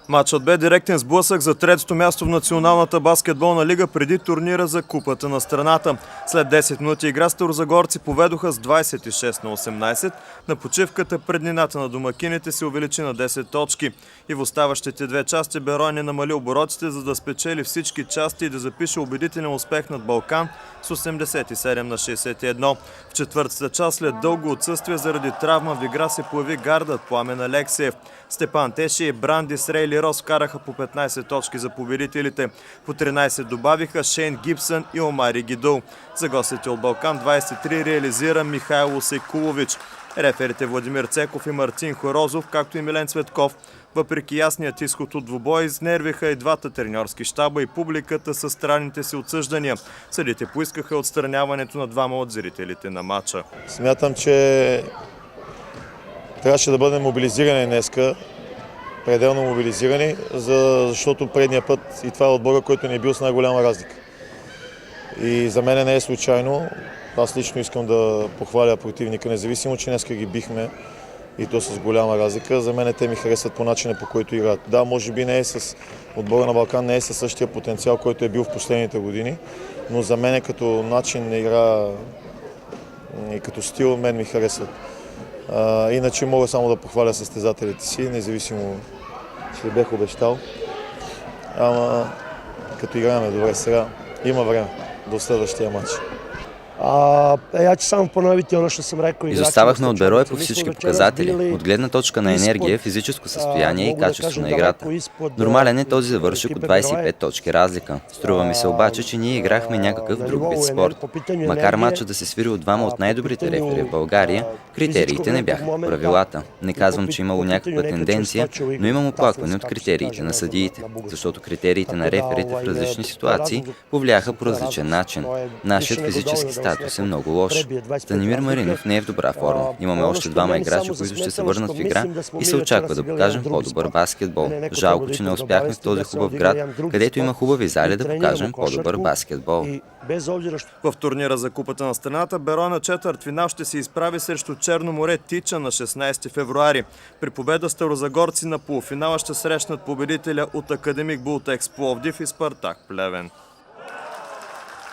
Матчът бе директен сблъсък за третото място в Националната баскетболна лига преди турнира за Купата на страната. След 10 минути игра старозагорци поведоха с 26-18. На почивката преднината на домакините се увеличи на 10 точки. И в оставащите две части Берой не намали оборотите, за да спечели всички части и да запише убедителен успех над Балкан с 87-61. В четвъртата част след дълго отсъствие заради травма в игра се появи гардът Пламен Алексиев. Степан Теши и Брандис Рейли Рос вкараха по 15 точки за победителите. По 13 добавиха Шейн Гибсън и Омари Гидул. За гостите от Балкан 23 реализира Михайло Сейкулович. Реферите Владимир Цеков и Мартин Хорозов, както и Милен Цветков, въпреки ясният изход от двубой, изнервиха и двата треньорски щаба и публиката със странните си отсъждания. Съдите поискаха отстраняването на двама от зрителите на матча. Смятам, че трябваше да бъдем мобилизирани днеска, пределно мобилизирани, защото предния път и това е отбора, който не е бил с най-голяма разлика. И за мен не е случайно. Аз лично искам да похваля противника, независимо, че днеска ги бихме и то с голяма разлика. За мен те ми харесват по начина, по който играят. Да, може би не е с отбора на Балкан, не е със същия потенциал, който е бил в последните години, но за мен като начин на игра и като стил, мен ми харесват. Иначе мога само да похваля състезателите си, независимо, че бях обещал. Ама като играем добре сега, има време до следващия матч. Изоставахме от Берой по всички показатели, от гледна точка на енергия, физическо състояние и качество на играта. Нормален е този завършек от 25 точки разлика. Струва ми се обаче, че ние играхме някакъв друг вид спорт. Макар матчът да се свири от двама от най-добрите рефери в България, критериите не бяха по правилата. Не казвам, че имало някаква тенденция, но имам оплакване от критериите на съдиите, защото критериите на реферите в различни ситуации повлияха по различен начин. Нашият физически статус е много лош. Станимир Маринов не е в добра форма. Имаме още двама играчи, които ще се върнат в игра и се очаква да покажем по-добър баскетбол. Жалко, че не успяхме в този хубав град, където има хубави зали, да покажем по-добър баскетбол. В турнира за Купата на страната Берой на четвъртфинал ще се изправи срещу Черно море Тича на 16 февруари. При победа старозагорци на полуфинала ще срещнат победителя от Академик Бултекс Пловдив и Спартак Плевен.